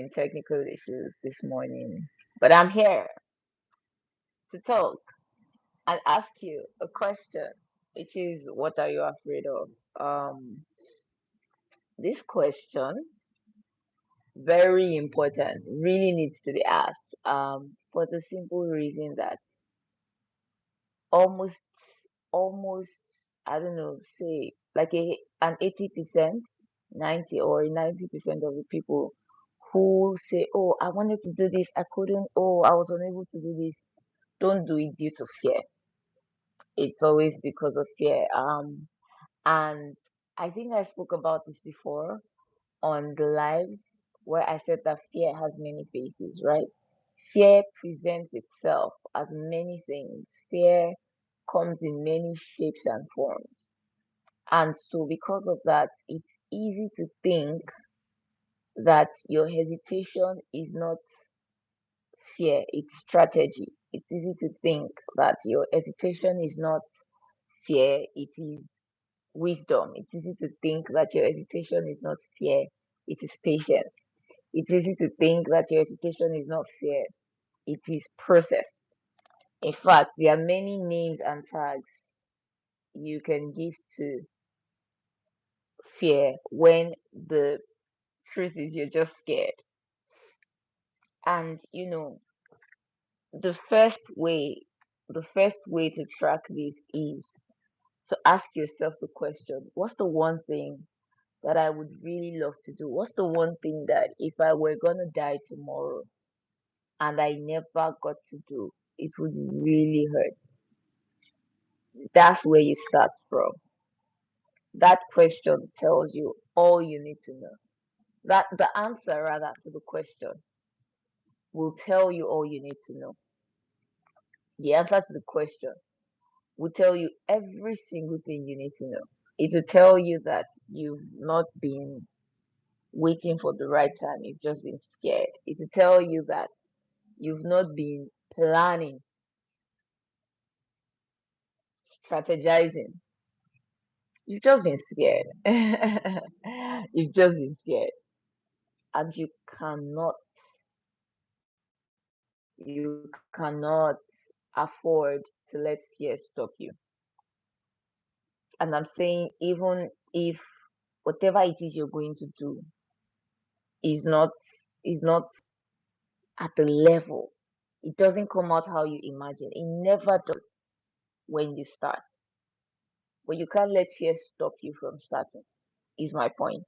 having technical issues this morning, but I'm here to talk and ask you a question, which is, what are you afraid of? This question, very important, really needs to be asked. For the simple reason that almost, almost, I don't know, say like an 80%, 90% of the people who say, "Oh, I wanted to do this, I couldn't. Oh, I was unable to do this." Don't do it due to fear. It's always because of fear. And I think I spoke about this before on the lives where I said that fear has many faces, right? Fear presents itself as many things. Fear comes in many shapes and forms. And so, because of that, it's easy to think that your hesitation is not fear, it's strategy. It's easy to think that your hesitation is not fear, it is wisdom. It's easy to think that your hesitation is not fear, it is patience. It's easy to think that your hesitation is not fear, it is process. In fact, there are many names and tags you can give to fear when the truth is you're just scared. And the first way, the first way to track this is to ask yourself the question, what's the one thing that I would really love to do? What's the one thing that if I were gonna die tomorrow and I never got to do, it would really hurt? That's where you start from. That question tells you all you need to know. That the answer rather to the question will tell you all you need to know. The answer to the question will tell you every single thing you need to know. It will tell you that you've not been waiting for the right time, you've just been scared. It will tell you that you've not been planning, strategizing. You've just been scared. You've just been scared. And you cannot afford to let fear stop you. And I'm saying, even if whatever it is you're going to do is not is not at the level, it doesn't come out how you imagine. It never does when you start. But you can't let fear stop you from starting, is my point.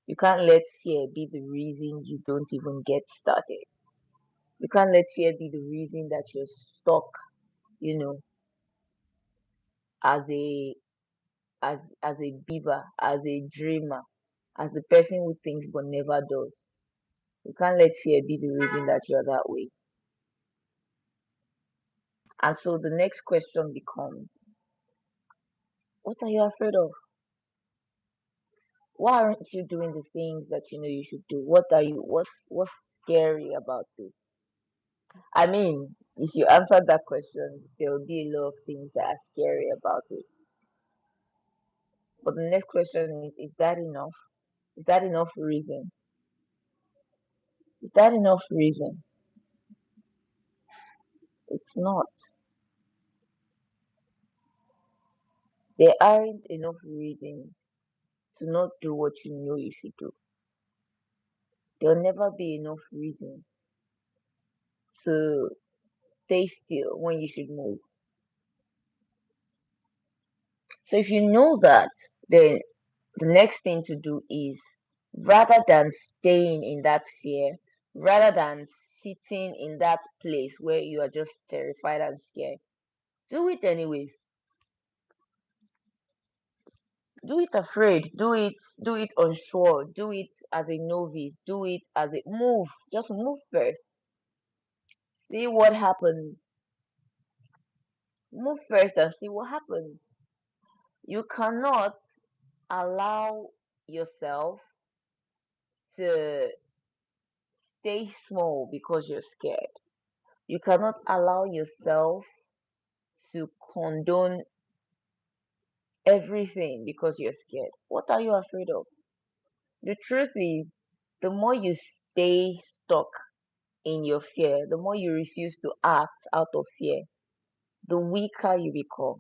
You can't let fear be the reason you don't even get started. You can't let fear be the reason that you're stuck, you know, as a as a beaver, as a dreamer, as the person who thinks but never does. You can't let fear be the reason that you're that way. And so the next question becomes, what are you afraid of? Why aren't you doing the things that you know you should do? What's scary about this? I mean, if you answer that question, there will be a lot of things that are scary about it. But the next question is that enough? Is that enough reason? Is that enough reason? It's not. There aren't enough reasons to not do what you know you should do. There'll never be enough reasons to stay still when you should move. So if you know that, then the next thing to do is, rather than staying in that fear, rather than sitting in that place where you are just terrified and scared, do it anyways. Do it afraid. Do it unsure. Do it as a novice. Do it as a move. Just move first. See what happens. Move first and see what happens. You cannot allow yourself to stay small because you're scared. You cannot allow yourself to condone everything because you're scared. What are you afraid of? The truth is, the more you stay stuck in your fear, the more you refuse to act out of fear, the weaker you become.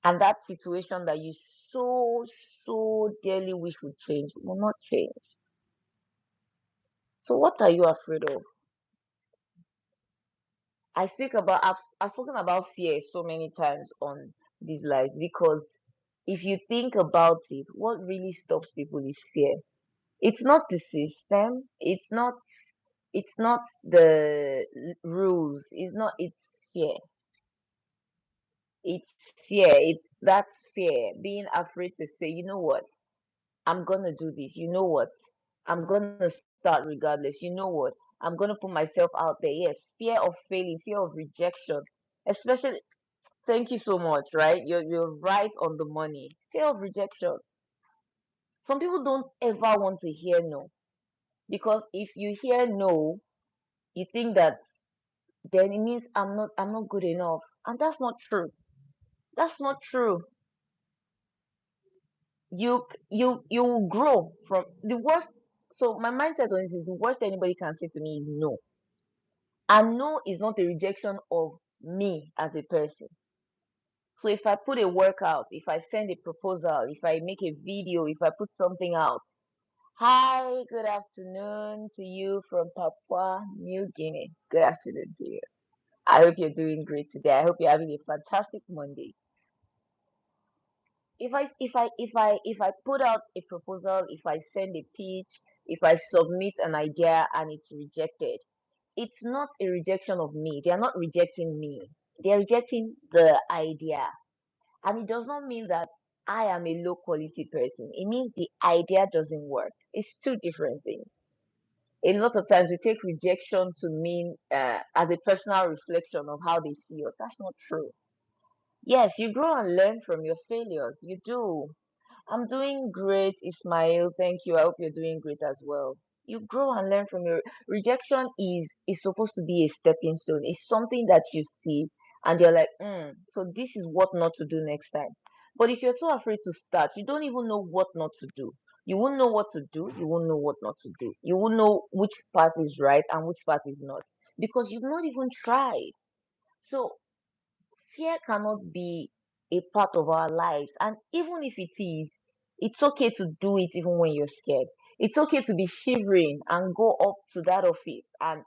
And that situation that you so, so dearly wish would change will not change. So what are you afraid of? I've spoken about fear so many times on these lives because if you think about it, what really stops people is fear. It's not the system, it's not the rules, it's fear. It's fear. It's that fear, being afraid to say, you know what, I'm gonna do this. You know what, I'm gonna start regardless. You know what, I'm gonna put myself out there. Yes, fear of failing, fear of rejection, especially. Thank you so much. Right, you're right on the money. Fear of rejection. Some people don't ever want to hear no because if you hear no, you think that then it means I'm not good enough, and that's not true. That's not true. You will grow from the worst. So my mindset on this is the worst anybody can say to me is no, and no is not a rejection of me as a person. So if I put a workout, if I send a proposal, if I make a video, if I put something out, hi, good afternoon to you from Papua New Guinea. Good afternoon to you. I hope you're doing great today. I hope you're having a fantastic Monday. If I put out a proposal, if I send a pitch, if I submit an idea and it's rejected, it's not a rejection of me. They are not rejecting me. They are rejecting the idea. And it does not mean that I am a low quality person. It means the idea doesn't work. It's two different things. A lot of times we take rejection to mean as a personal reflection of how they see us. That's not true. Yes, you grow and learn from your failures. You do. I'm doing great, Ismail. Thank you. I hope you're doing great as well. You grow and learn from your rejection is supposed to be a stepping stone. It's something that you see and you're like, so this is what not to do next time. But if you're so afraid to start, you don't even know what not to do. You won't know what to do. You won't know what not to do. You won't know which path is right and which path is not because you've not even tried. So fear cannot be a part of our lives. And even if it is, it's okay to do it even when you're scared. It's okay to be shivering and go up to that office and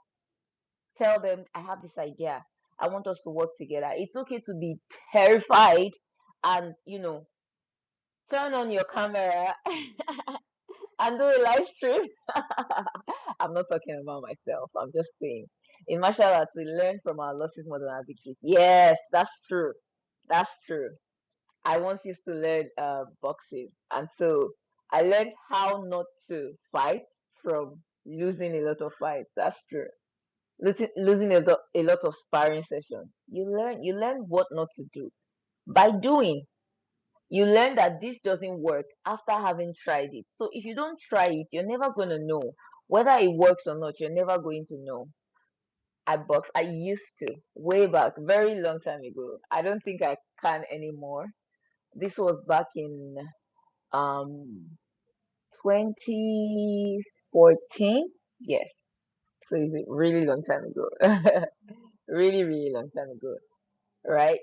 tell them, I have this idea. I want us to work together. It's okay to be terrified and, turn on your camera and do a live stream. I'm not talking about myself. I'm just saying. In martial arts, we learn from our losses more than our victories. Yes, that's true. That's true. I once used to learn boxing, and so I learned how not to fight from losing a lot of fights. That's true. Losing a lot of sparring sessions. You learn what not to do by doing. You learn that this doesn't work after having tried it. So if you don't try it, you're never gonna know whether it works or not. You're never going to know. I box. I used to way back, very long time ago. I don't think I can anymore. This was back in um 2014. Yes, so it's a really long time ago. Really, really long time ago, right?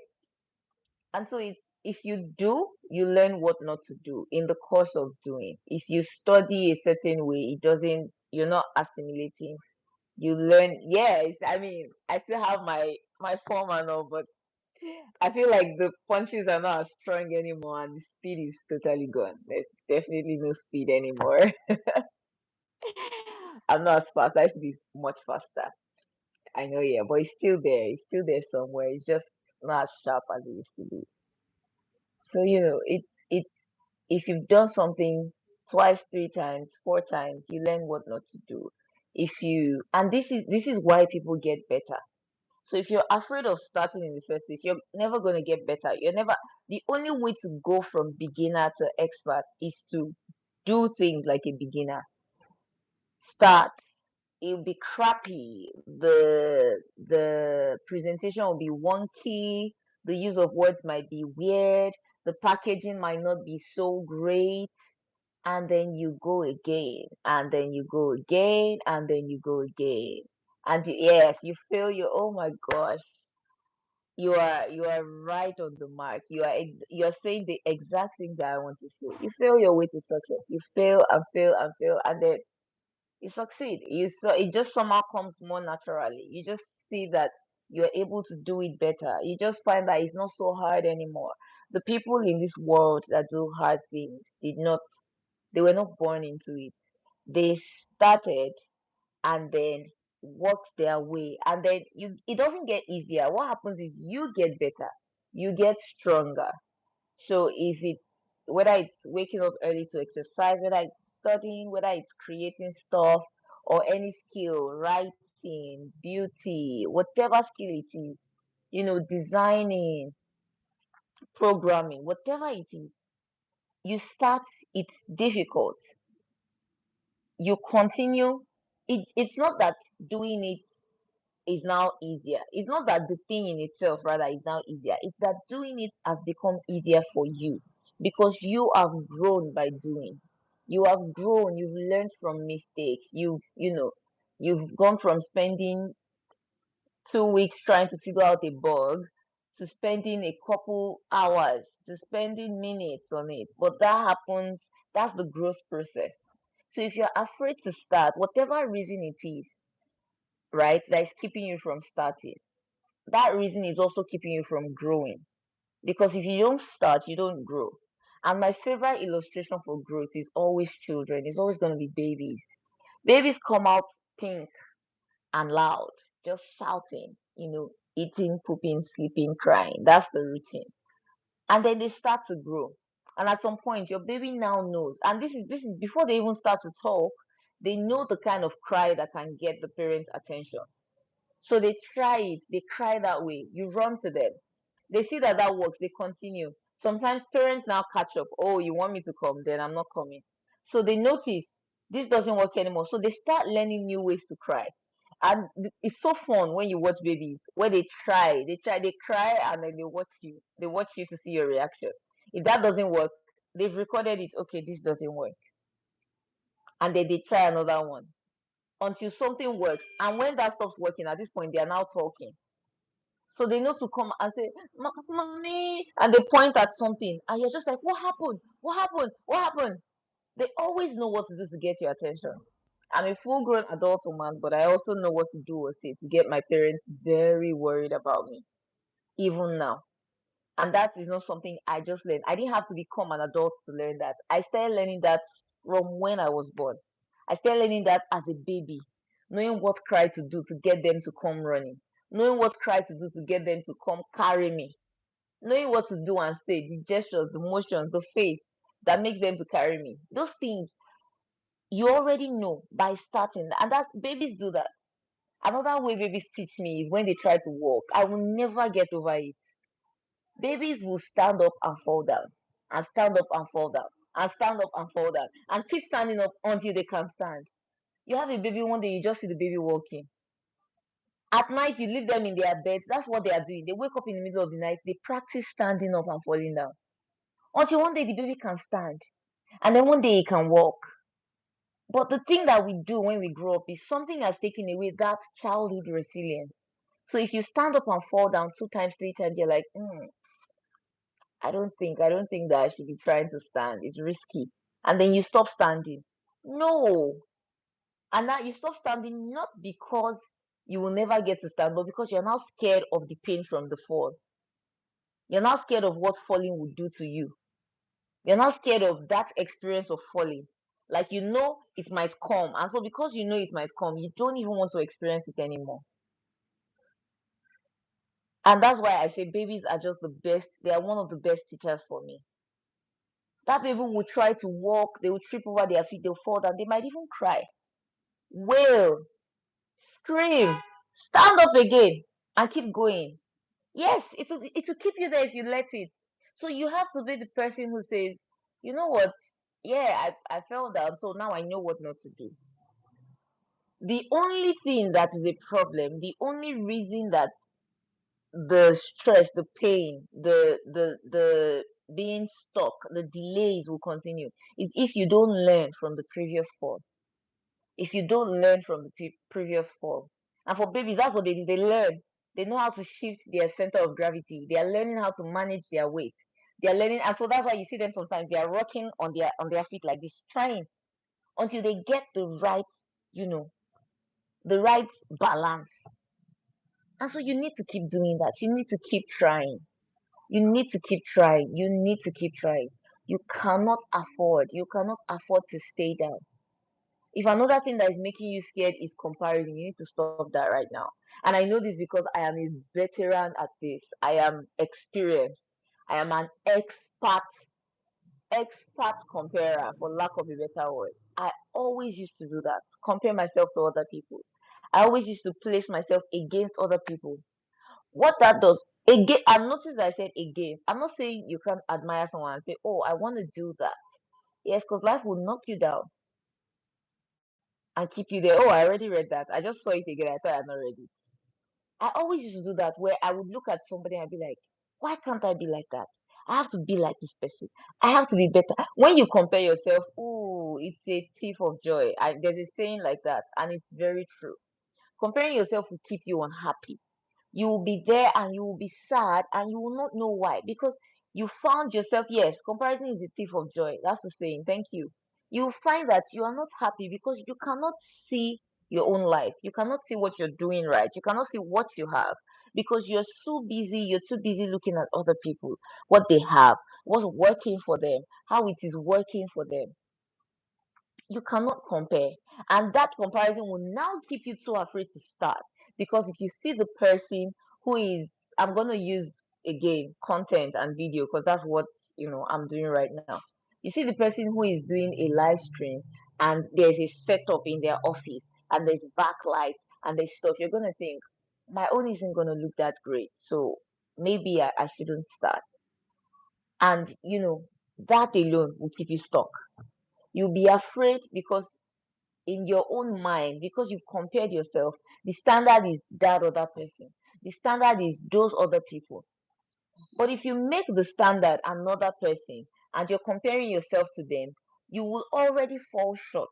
And so it's if you do, you learn what not to do in the course of doing. If you study a certain way, you're not assimilating. You learn, yes. I mean, I still have my form and all, but I feel like the punches are not as strong anymore and the speed is totally gone. There's definitely no speed anymore. I'm not as fast. I used to be much faster. I know, yeah, but it's still there. It's still there somewhere. It's just not as sharp as it used to be. So, it's if you've done something twice, three times, four times, you learn what not to do. And this is why people get better. So if you're afraid of starting in the first place, you're never going to get better. The only way to go from beginner to expert is to do things like a beginner. Start. It'll be crappy. The presentation will be wonky. The use of words might be weird. The packaging might not be so great. and then you go again, and then you go again, and then you go again. And yes, you feel you, oh my gosh, you are right on the mark. You're saying the exact thing that I want to say. You fail your way to success. You fail and fail and fail, and then you succeed. It just somehow comes more naturally. You just see that you're able to do it better. You just find that it's not so hard anymore. The people in this world that do hard things they were not born into it. They started and then worked their way, and then it doesn't get easier. What happens is you get better, you get stronger. So if it's whether it's waking up early to exercise, whether it's studying, whether it's creating stuff, or any skill, writing, beauty, whatever skill it is, designing, programming, whatever it is, you start, it's difficult. You continue. It's not that doing it is now easier. It's not that the thing in itself rather is now easier. It's that doing it has become easier for you because you have grown by doing. You have grown, you've learned from mistakes. You've gone from spending 2 weeks trying to figure out a bug to spending a couple hours to spending minutes on it. But that happens, that's the growth process. So if you're afraid to start, whatever reason it is, right, that is keeping you from starting, that reason is also keeping you from growing. Because if you don't start, you don't grow. And my favorite illustration for growth is always children. It's always going to be babies. Babies come out pink and loud, just shouting, eating, pooping, sleeping, crying. That's the routine. And then they start to grow. And at some point, your baby now knows. And this is before they even start to talk. They know the kind of cry that can get the parents' attention. So they try it, they cry that way. You run to them. They see that that works, they continue. Sometimes parents now catch up. Oh, you want me to come? Then I'm not coming. So they notice this doesn't work anymore. So they start learning new ways to cry. And it's so fun when you watch babies where they cry, and then they watch you. They watch you to see your reaction. If that doesn't work, they've recorded it. Okay, this doesn't work. And then they try another one until something works. And when that stops working, at this point, they are now talking. So they know to come and say, Mommy, and they point at something, and you're just like, what happened? What happened? What happened? They always know what to do to get your attention. I'm a full grown adult woman, but I also know what to do or say to get my parents very worried about me, even now. And that is not something I just learned. I didn't have to become an adult to learn that. I started learning that from when I was born. I started learning that as a baby, knowing what cry to do to get them to come running, knowing what cry to do to get them to come carry me, knowing what to do and say, the gestures, the motions, the face that makes them to carry me. Those things you already know by starting, and that's babies do that. Another way babies teach me is when they try to walk. I will never get over it. Babies will stand up and fall down, and stand up and fall down, and stand up and fall down, and keep standing up until they can stand. You have a baby one day, you just see the baby walking. At night, you leave them in their beds. That's what they are doing. They wake up in the middle of the night, they practice standing up and falling down. Until one day the baby can stand, and then one day he can walk. But the thing that we do when we grow up is something has taken away that childhood resilience. So if you stand up and fall down 2 times, 3 times, you're like, I don't think that I should be trying to stand. It's risky. And then you stop standing. No. And now you stop standing not because you will never get to stand, but because you're now scared of the pain from the fall. You're now scared of what falling will do to you. You're not scared of that experience of falling. Like it might come. And so because you know it might come, you don't even want to experience it anymore. And that's why I say babies are just the best. They are one of the best teachers for me. That baby will try to walk, they will trip over their feet, they'll fall down, they might even cry, wail, scream, stand up again, and keep going. Yes, it will keep you there if you let it. So you have to be the person who says, you know what? Yeah, I fell down, so now I know what not to do. The only thing that is a problem, the only reason that the stress, the pain, the being stuck, the delays will continue. Is if you don't learn from the previous fall. If you don't learn from the previous fall. And for babies, that's what they do. They learn. They know how to shift their center of gravity. They are learning how to manage their weight. They are learning, and so that's why you see them sometimes. They are rocking on their feet like this, trying until they get the right, you know, the right balance. And so you need to keep doing that. You need to keep trying. You need to keep trying. You need to keep trying. You cannot afford to stay down. If another thing that is making you scared is comparison, you need to stop that right now. And I know this because I am a veteran at this. I am experienced. I am an expert comparer, for lack of a better word. I always used to do that, compare myself to other people. I always used to place myself against other people. What that does, again, I noticed that I said against. I'm not saying you can't admire someone and say, oh, I want to do that. Yes, because life will knock you down and keep you there. Oh, I already read that. I just saw it again. I thought I'd not read it. I always used to do that where I would look at somebody and be like, why can't I be like that? I have to be like this person. I have to be better. When you compare yourself, oh, it's a thief of joy. There's a saying like that, and it's very true. Comparing yourself will keep you unhappy. You will be there and you will be sad and you will not know why because you found yourself. Yes, comparison is a thief of joy. That's the saying. Thank you. You will find that you are not happy because you cannot see your own life. You cannot see what you're doing right. You cannot see what you have because you're too busy looking at other people, what they have, what's working for them, how it is working for them. You cannot compare, and that comparison will now keep you so afraid to start because if you see the person who is, I'm going to use again content and video because that's what I'm doing right now. You see the person who is doing a live stream and there's a setup in their office and there's backlight and there's stuff, you're going to think my own isn't going to look that great, so maybe I shouldn't start. And that alone will keep you stuck. You'll be afraid because in your own mind, because you've compared yourself, the standard is that other person. The standard is those other people. But if you make the standard another person and you're comparing yourself to them, you will already fall short.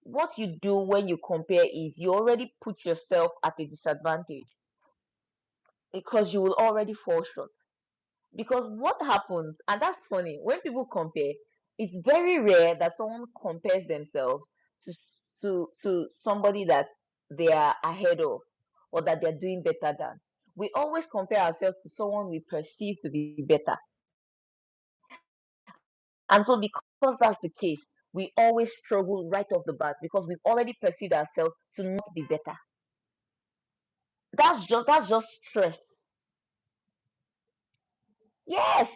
What you do when you compare is you already put yourself at a disadvantage because you will already fall short. Because what happens, and that's funny, when people compare, it's very rare that someone compares themselves to to somebody that they are ahead of or that they're doing better than. We always compare ourselves to someone we perceive to be better. And so because that's the case, we always struggle right off the bat because we've already perceived ourselves to not be better. That's just stress. Yes,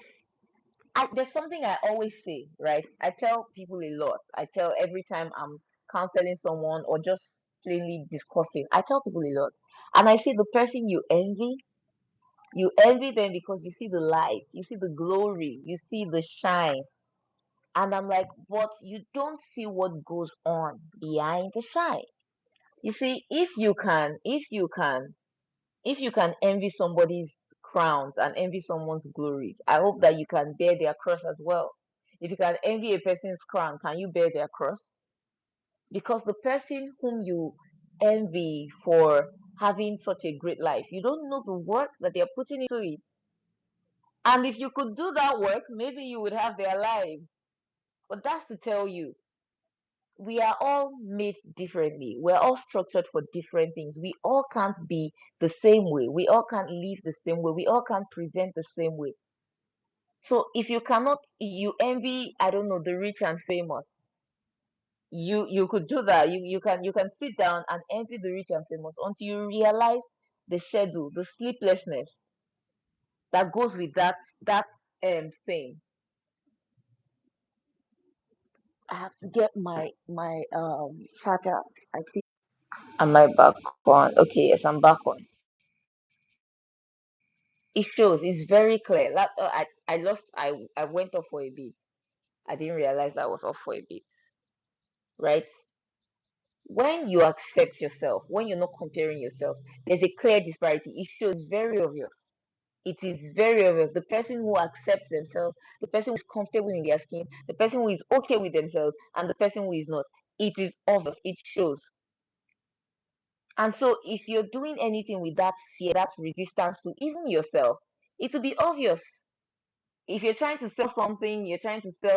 there's something I always say, right? I tell people a lot. I tell every time I'm counseling someone or just plainly discussing, I tell people a lot. And I say the person you envy them because you see the light, you see the glory, you see the shine. And I'm like, but you don't see what goes on behind the shine. You see, if you can envy somebody's crowns and envy someone's glories, I hope that you can bear their cross as well. If you can envy a person's crown, can you bear their cross? Because the person whom you envy for having such a great life, you don't know the work that they're putting into it. And if you could do that work, maybe you would have their lives. But that's to tell you, we are all made differently. We're all structured for different things. We all can't be the same way. We all can't live the same way. We all can't present the same way. So if you cannot, you envy, I don't know, the rich and famous. You could do that. You can sit down and envy the rich and famous until you realize the schedule, the sleeplessness that goes with that fame. I have to get my charger. I think. Am I back on? Okay, yes, I'm back on. It shows. It's very clear. I lost. I went off for a bit. I didn't realize I was off for a bit. Right. When you accept yourself, when you're not comparing yourself, there's a clear disparity. It shows very obvious. It is very obvious. The person who accepts themselves, the person who is comfortable in their skin, the person who is okay with themselves, and the person who is not. It is obvious. It shows. And so, if you're doing anything with that fear, that resistance to even yourself, it will be obvious. If you're trying to sell something, you're trying to sell